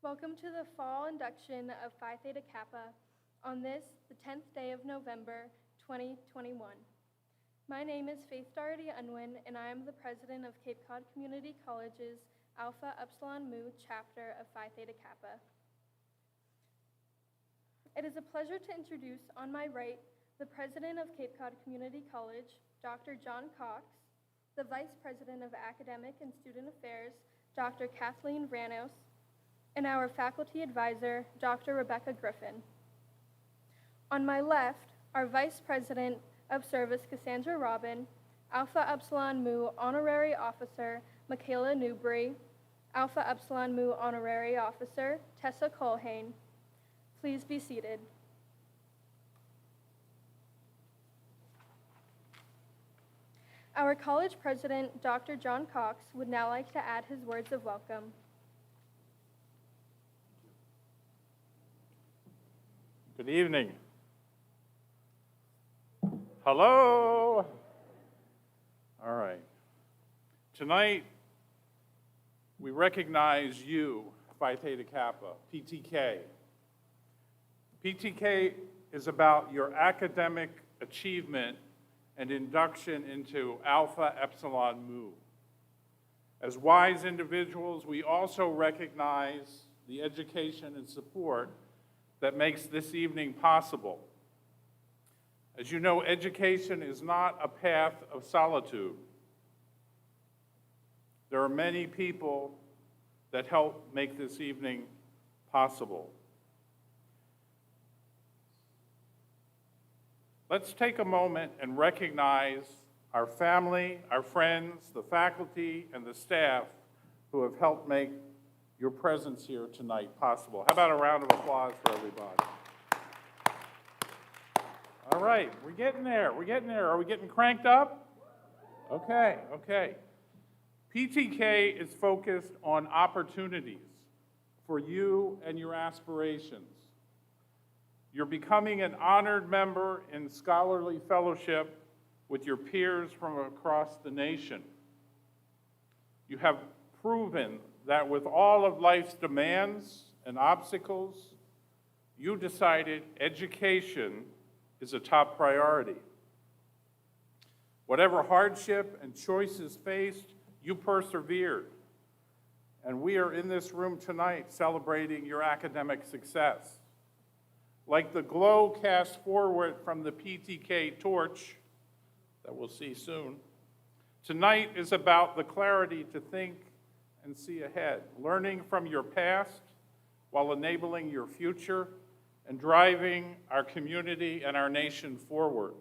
Welcome to the fall induction of Phi Theta Kappa on this, the 10th day of November, 2021. My name is Faith Doherty Unwin, and I am the president of Cape Cod Community College's Alpha Epsilon Mu chapter of Phi Theta Kappa. It is a pleasure to introduce on my right the president of Cape Cod Community College, Dr. John Cox, the vice president of Academic and Student Affairs, Dr. Kathleen Ranos, and our faculty advisor, Dr. Rebecca Griffin. On my left, our Vice President of Service, Cassandra Robin, Alpha Epsilon Mu Honorary Officer, Michaela Newbury, Alpha Epsilon Mu Honorary Officer, Tessa Colhane. Please be seated. Our college president, Dr. John Cox, would now like to add his words of welcome. Good evening. Hello. All right. Tonight, we recognize you, Phi Theta Kappa, PTK. PTK is about your academic achievement and induction into Alpha Epsilon Mu. As wise individuals, we also recognize the education and support that makes this evening possible. As you know, education is not a path of solitude. There are many people that help make this evening possible. Let's take a moment and recognize our family, our friends, the faculty, and the staff who have helped make your presence here tonight possible. How about a round of applause for everybody? All right, we're getting there. Are we getting cranked up? Okay. PTK is focused on opportunities for you and your aspirations. You're becoming an honored member in scholarly fellowship with your peers from across the nation. You have proven that with all of life's demands and obstacles, you decided education is a top priority. Whatever hardship and choices faced, you persevered. And we are in this room tonight celebrating your academic success. Like the glow cast forward from the PTK torch that we'll see soon, tonight is about the clarity to think and see ahead, learning from your past while enabling your future and driving our community and our nation forward.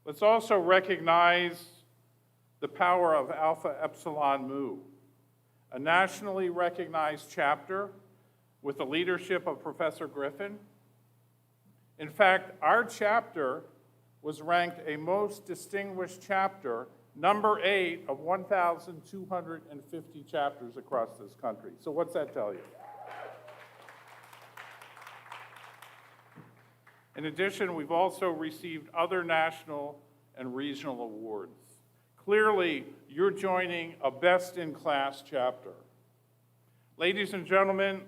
Let's also recognize the power of Alpha Epsilon Mu, a nationally recognized chapter with the leadership of Professor Griffin. In fact, our chapter was ranked a most distinguished chapter, number 8 of 1,250 chapters across this country. So what's that tell you? In addition, we've also received other national and regional awards. Clearly, you're joining a best-in-class chapter. Ladies and gentlemen,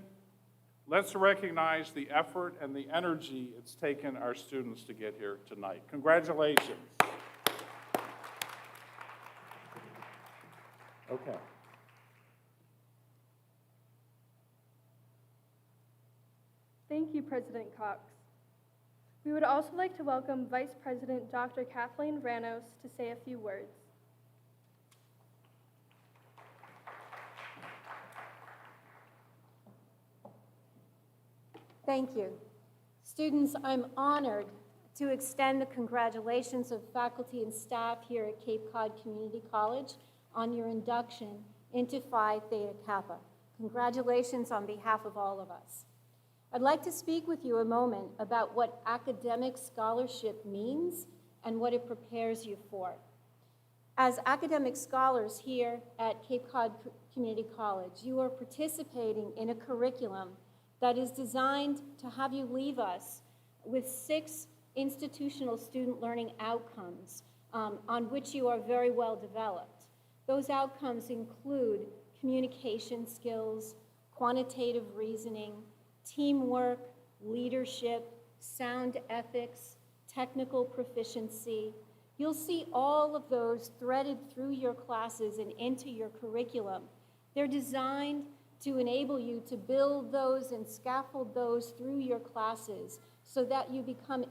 let's recognize the effort and the energy it's taken our students to get here tonight. Congratulations. Okay. Thank you, President Cox. We would also like to welcome Vice President Dr. Kathleen Ranos to say a few words. Thank you. Students, I'm honored to extend the congratulations of faculty and staff here at Cape Cod Community College on your induction into Phi Theta Kappa. Congratulations on behalf of all of us. I'd like to speak with you a moment about what academic scholarship means and what it prepares you for. As academic scholars here at Cape Cod Community College, you are participating in a curriculum that is designed to have you leave us with 6 institutional student learning outcomes on which you are very well developed. Those outcomes include communication skills, quantitative reasoning, teamwork, leadership, sound ethics, technical proficiency. You'll see all of those threaded through your classes and into your curriculum. They're designed to enable you to build those and scaffold those through your classes so that you become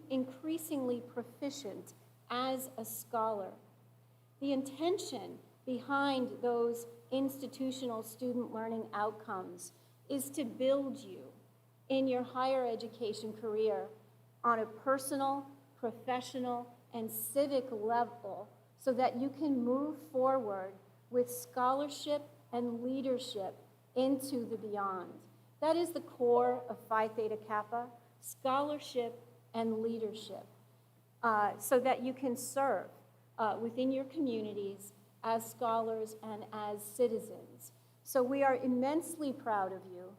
increasingly proficient as a scholar. The intention behind those institutional student learning outcomes is to build you in your higher education career on a personal, professional, and civic level so that you can move forward with scholarship and leadership into the beyond. That is the core of Phi Theta Kappa, scholarship and leadership, so that you can serve within your communities as scholars and as citizens. So we are immensely proud of you.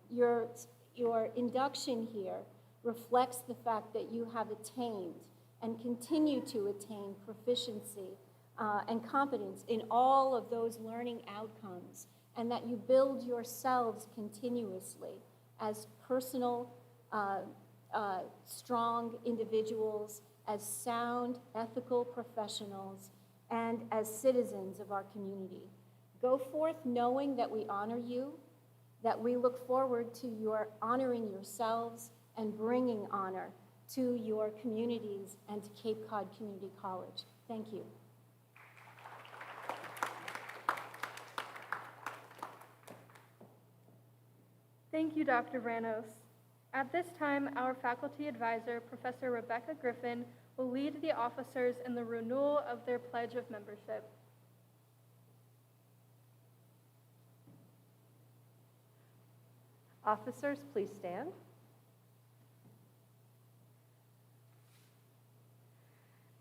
Your induction here reflects the fact that you have attained and continue to attain proficiency and competence in all of those learning outcomes, and that you build yourselves continuously as personal, strong individuals, as sound, ethical professionals, and as citizens of our community. Go forth knowing that we honor you, that we look forward to your honoring yourselves and bringing honor to your communities and to Cape Cod Community College. Thank you. Thank you, Dr. Vranos. At this time, our faculty advisor, Professor Rebecca Griffin, will lead the officers in the renewal of their pledge of membership. Officers, please stand.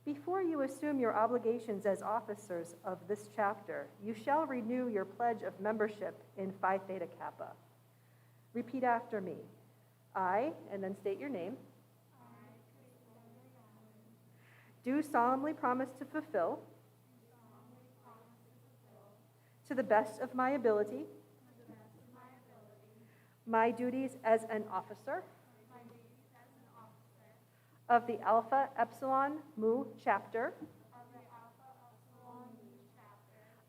Before you assume your obligations as officers of this chapter, you shall renew your pledge of membership in Phi Theta Kappa. Repeat after me. I, and then state your name, do solemnly promise to fulfill, to the best of my ability, my duties as an officer of the Alpha Epsilon Mu chapter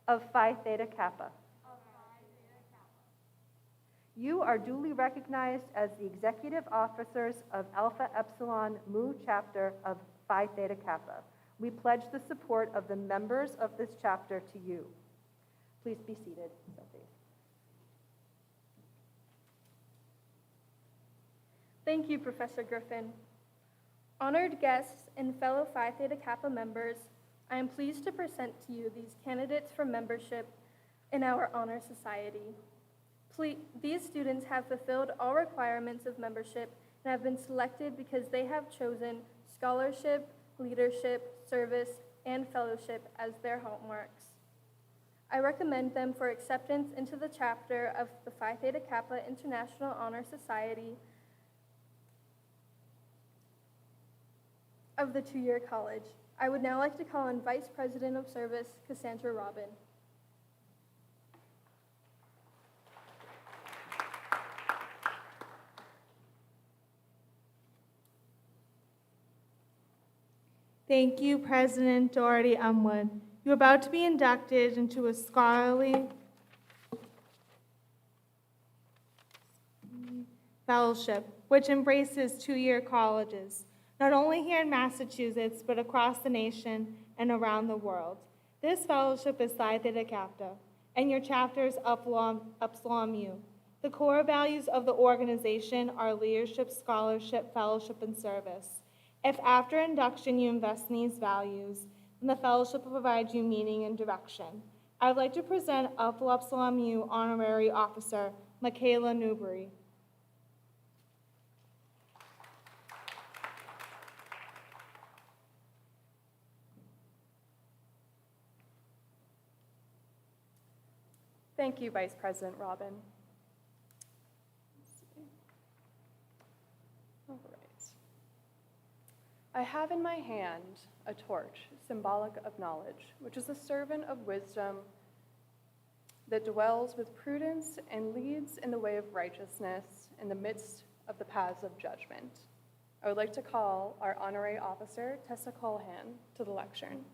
of Phi Theta Kappa. You are duly recognized as the executive officers of Alpha Epsilon Mu chapter of Phi Theta Kappa. We pledge the support of the members of this chapter to you. Please be seated, Sophie. Thank you, Professor Griffin. Honored guests and fellow Phi Theta Kappa members, I am pleased to present to you these candidates for membership in our honor society. These students have fulfilled all requirements of membership and have been selected because they have chosen scholarship, leadership, service, and fellowship as their hallmarks. I recommend them for acceptance into the chapter of the Phi Theta Kappa International Honor Society of the two-year college. I would now like to call on Vice President of Service, Cassandra Robin. Thank you, President Doherty Umwood. You're about to be inducted into a scholarly fellowship, which embraces two-year colleges, not only here in Massachusetts, but across the nation and around the world. This fellowship is Phi Theta Kappa, and your chapter is Epsilon Mu. The core values of the organization are leadership, scholarship, fellowship, and service. If after induction you invest in these values, then the fellowship will provide you meaning and direction. I would like to present Epsilon Mu Honorary Officer, Michaela Newbury. Thank you, Vice President Robin. All right. I have in my hand a torch, symbolic of knowledge, which is a servant of wisdom that dwells with prudence and leads in the way of righteousness in the midst of the paths of judgment. I would like to call our honorary officer, Tessa Colhan, to the lectern.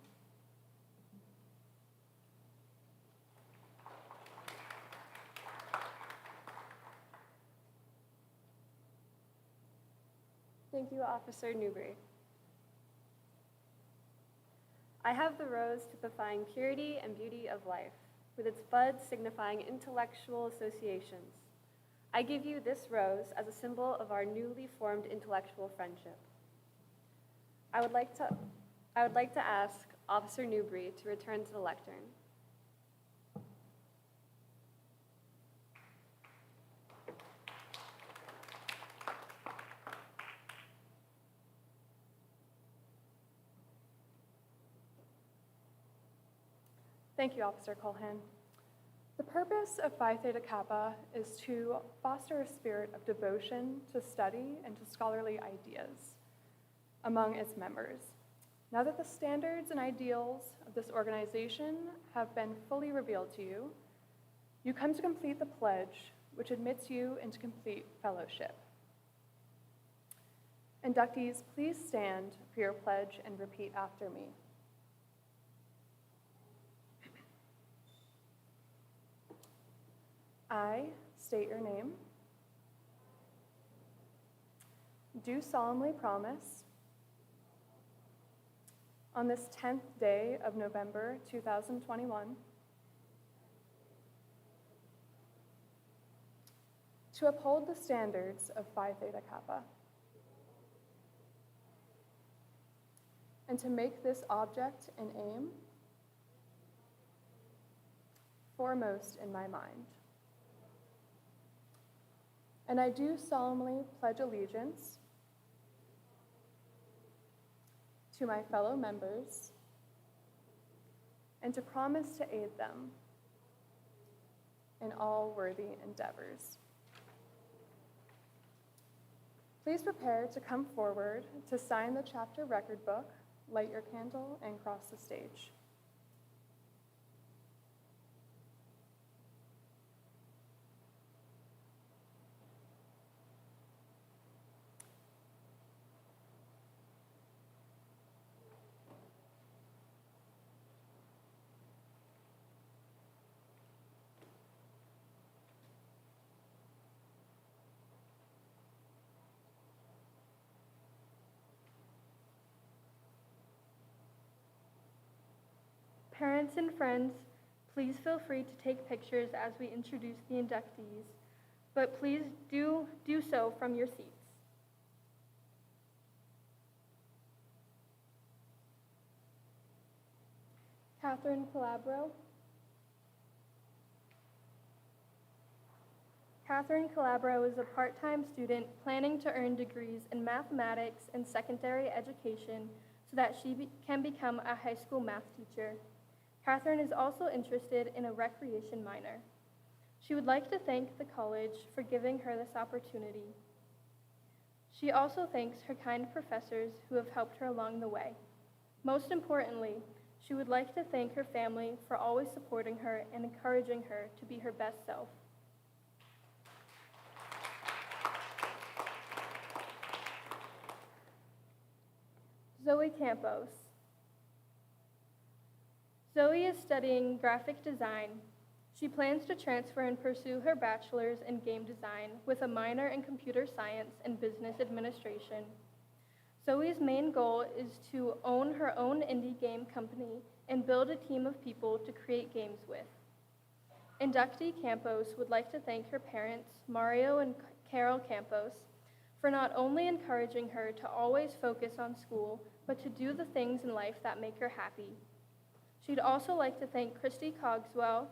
Thank you, Officer Newbury. I have the rose typifying purity and beauty of life, with its buds signifying intellectual associations. I give you this rose as a symbol of our newly formed intellectual friendship. I would like to ask Officer Newbury to return to the lectern. Thank you, Officer Colhan. The purpose of Phi Theta Kappa is to foster a spirit of devotion to study and to scholarly ideas among its members. Now that the standards and ideals of this organization have been fully revealed to you, you come to complete the pledge, which admits you into complete fellowship. Inductees, please stand for your pledge and repeat after me. I state your name. Do solemnly promise on this 10th day of November 2021 to uphold the standards of Phi Theta Kappa and to make this object and aim foremost in my mind. And I do solemnly pledge allegiance to my fellow members and to promise to aid them in all worthy endeavors. Please prepare to come forward to sign the chapter record book, light your candle, and cross the stage. Parents and friends, please feel free to take pictures as we introduce the inductees, but please do so from your seats. Catherine Calabro. Catherine Calabro is a part-time student planning to earn degrees in mathematics and secondary education so that she can become a high school math teacher. Catherine is also interested in a recreation minor. She would like to thank the college for giving her this opportunity. She also thanks her kind professors who have helped her along the way. Most importantly, she would like to thank her family for always supporting her and encouraging her to be her best self. Zoe Campos. Zoe is studying graphic design. She plans to transfer and pursue her bachelor's in game design with a minor in computer science and business administration. Zoe's main goal is to own her own indie game company and build a team of people to create games with. Inductee Campos would like to thank her parents, Mario and Carol Campos, for not only encouraging her to always focus on school, but to do the things in life that make her happy. She'd also like to thank Christy Cogswell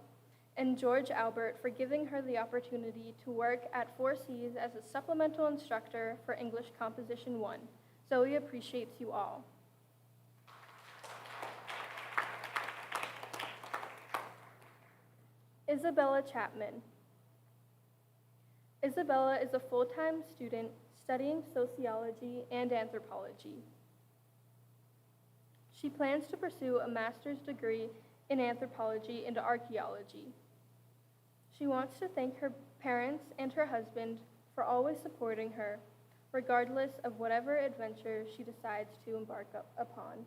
and George Albert for giving her the opportunity to work at 4Cs as a supplemental instructor for English Composition 1. Zoe appreciates you all. Isabella Chapman. Isabella is a full-time student studying sociology and anthropology. She plans to pursue a master's degree in anthropology and archaeology. She wants to thank her parents and her husband for always supporting her, regardless of whatever adventure she decides to embark upon.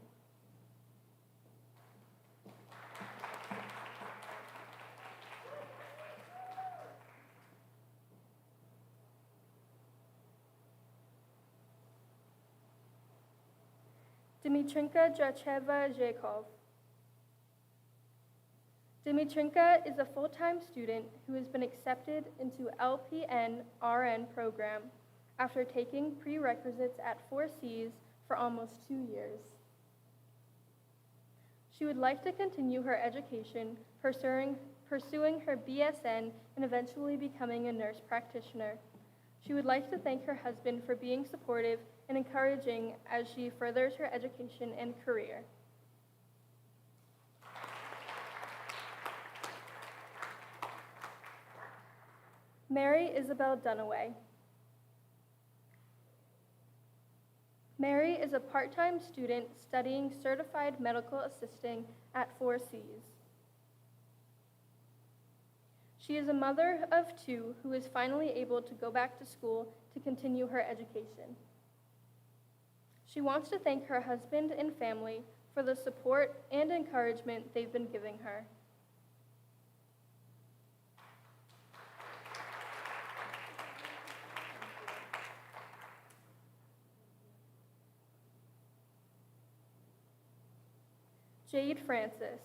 Dmitrinka Dracheva-Zhekov. Dmitrinka is a full-time student who has been accepted into LPN-RN program after taking prerequisites at 4Cs for almost 2 years. She would like to continue her education, pursuing her BSN and eventually becoming a nurse practitioner. She would like to thank her husband for being supportive and encouraging as she furthers her education and career. Mary Isabel Dunaway. Mary is a part-time student studying certified medical assisting at 4Cs. She is a mother of 2 who is finally able to go back to school to continue her education. She wants to thank her husband and family for the support and encouragement they've been giving her. Jade Francis.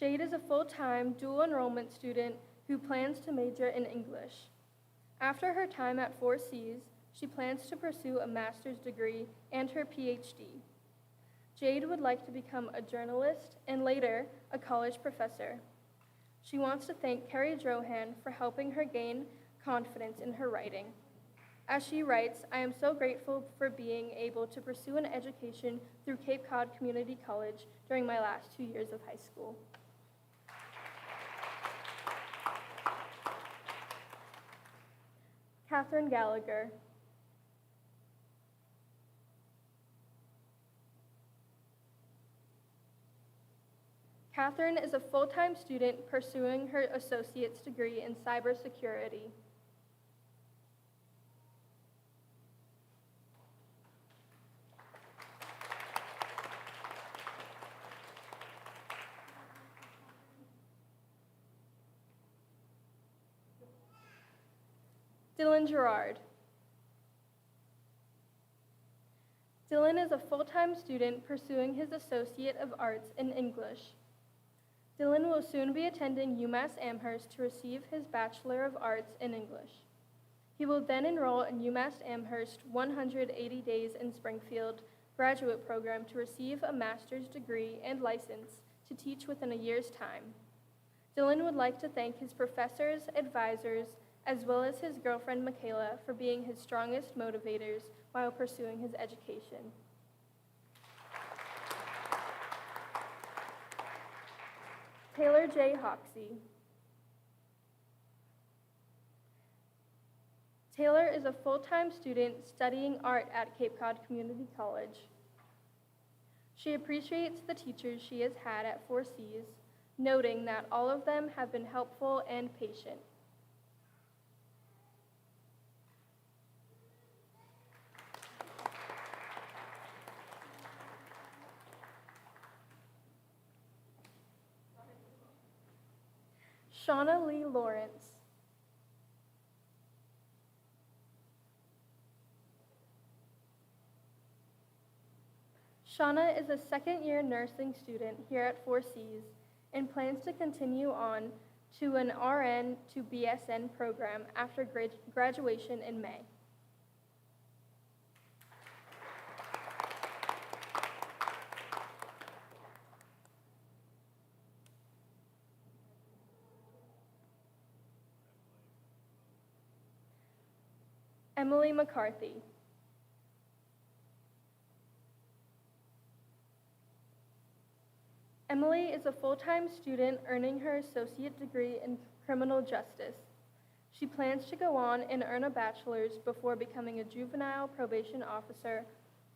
Jade is a full-time dual enrollment student who plans to major in English. After her time at 4Cs, she plans to pursue a master's degree and her PhD. Jade would like to become a journalist and later a college professor. She wants to thank Carrie Drohan for helping her gain confidence in her writing. As she writes, I am so grateful for being able to pursue an education through Cape Cod Community College during my last 2 years of high school. Catherine Gallagher. Catherine is a full-time student pursuing her associate's degree in cybersecurity. Dylan Gerard. Dylan is a full-time student pursuing his Associate of Arts in English. Dylan will soon be attending UMass Amherst to receive his Bachelor of Arts in English. He will then enroll in UMass Amherst 180 Days in Springfield graduate program to receive a master's degree and license to teach within a year's time. Dylan would like to thank his professors, advisors, as well as his girlfriend Michaela for being his strongest motivators while pursuing his education. Taylor J. Hoxie. Taylor is a full-time student studying art at Cape Cod Community College. She appreciates the teachers she has had at 4Cs, noting that all of them have been helpful and patient. Shauna Lee Lawrence. Shauna is a second-year nursing student here at 4Cs and plans to continue on to an RN to BSN program after graduation in May. Emily McCarthy. Emily is a full-time student earning her associate degree in criminal justice. She plans to go on and earn a bachelor's before becoming a juvenile probation officer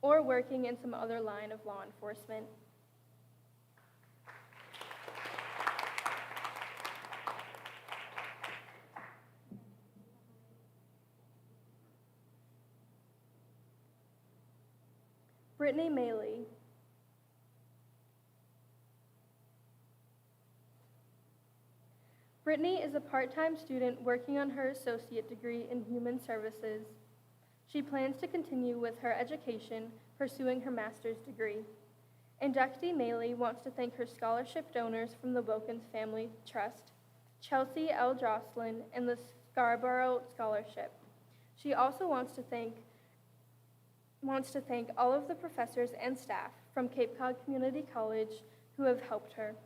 or working in some other line of law enforcement. Brittany Maley. Brittany is a part-time student working on her associate degree in human services. She plans to continue with her education, pursuing her master's degree. Inductee Maley wants to thank her scholarship donors from the Wilkins Family Trust, Chelsea L. Jocelyn, and the Scarborough Scholarship. She also wants to thank all of the professors and staff from Cape Cod Community College who have helped her.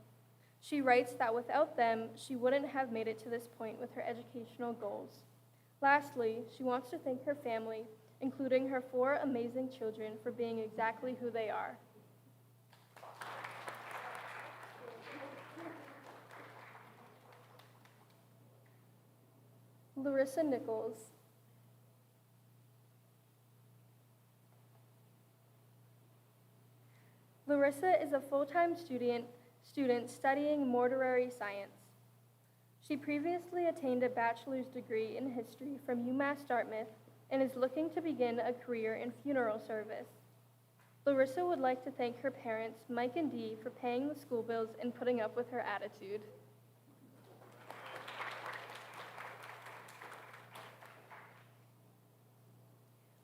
She writes that without them, she wouldn't have made it to this point with her educational goals. Lastly, she wants to thank her family, including her 4 amazing children, for being exactly who they are. Larissa Nichols. Larissa is a full-time student studying mortuary science. She previously attained a bachelor's degree in history from UMass Dartmouth and is looking to begin a career in funeral service. Larissa would like to thank her parents, Mike and Dee, for paying the school bills and putting up with her attitude.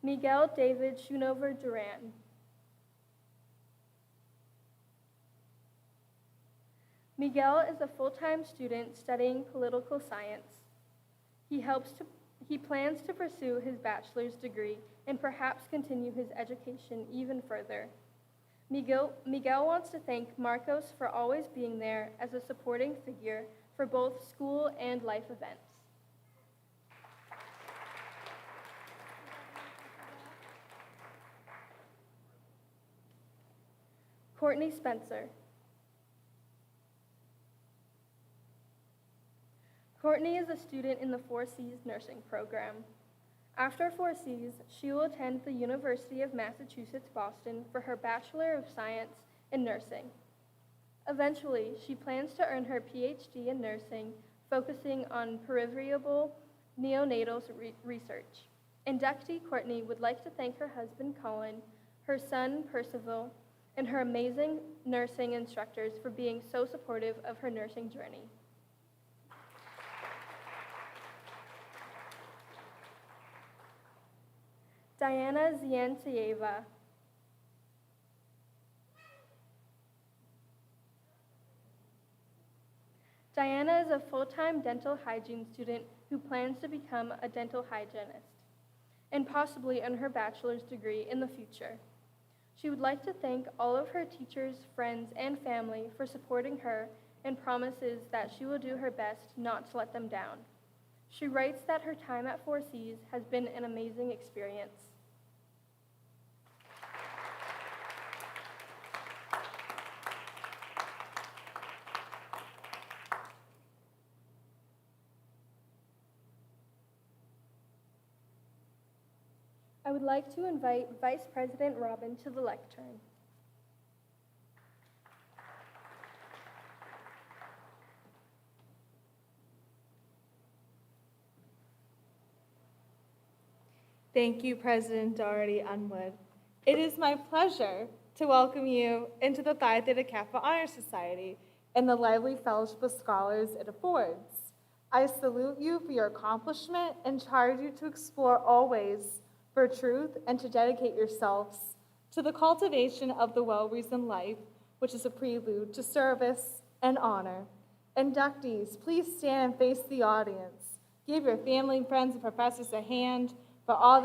Miguel David Schoonover Duran. Miguel is a full-time student studying political science. He plans to pursue his bachelor's degree and perhaps continue his education even further. Miguel wants to thank Marcos for always being there as a supporting figure for both school and life events. Courtney Spencer. Courtney is a student in the 4Cs nursing program. After 4Cs, she will attend the University of Massachusetts, Boston for her Bachelor of Science in Nursing. Eventually, she plans to earn her PhD in nursing, focusing on perivariable neonatal research. Inductee Courtney would like to thank her husband, Colin, her son, Percival, and her amazing nursing instructors for being so supportive of her nursing journey. Diana Zientsieva. Diana is a full-time dental hygiene student who plans to become a dental hygienist and possibly earn her bachelor's degree in the future. She would like to thank all of her teachers, friends, and family for supporting her and promises that she will do her best not to let them down. She writes that her time at 4Cs has been an amazing experience. I would like to invite Vice President Robin to the lectern. Thank you, President Doherty Unwood. It is my pleasure to welcome you into the Phi Theta Kappa Honor Society and the lively fellowship of scholars it affords. I salute you for your accomplishment and charge you to explore all ways for truth and to dedicate yourselves to the cultivation of the well-reasoned life, which is a prelude to service and honor. Inductees, please stand and face the audience. Give your family, friends, and professors a hand for all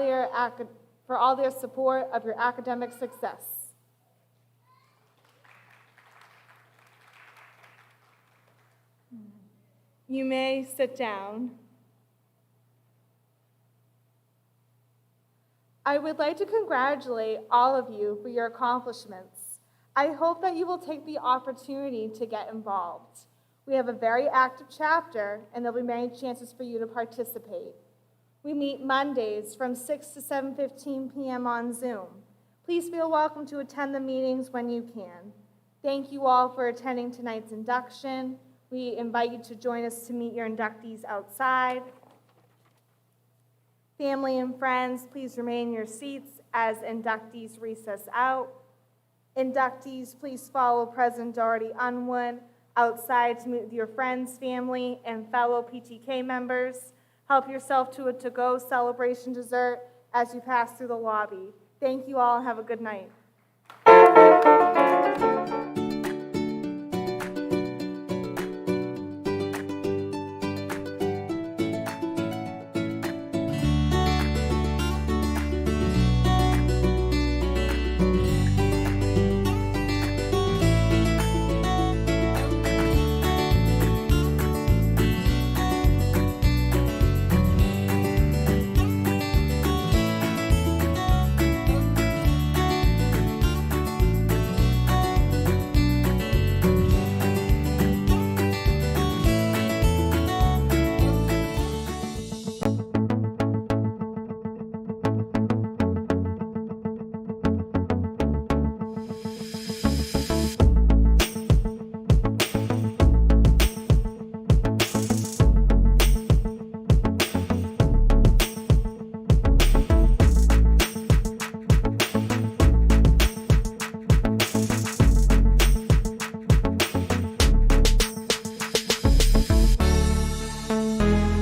their support of your academic success. You may sit down. I would like to congratulate all of you for your accomplishments. I hope that you will take the opportunity to get involved. We have a very active chapter, and there'll be many chances for you to participate. We meet Mondays from 6 to 7:15 p.m. on Zoom. Please feel welcome to attend the meetings when you can. Thank you all for attending tonight's induction. We invite you to join us to meet your inductees outside. Family and friends, please remain in your seats as inductees recess out. Inductees, please follow President Doherty Unwood outside to meet with your friends, family, and fellow PTK members. Help yourself to a to-go celebration dessert as you pass through the lobby. Thank you all and have a good night.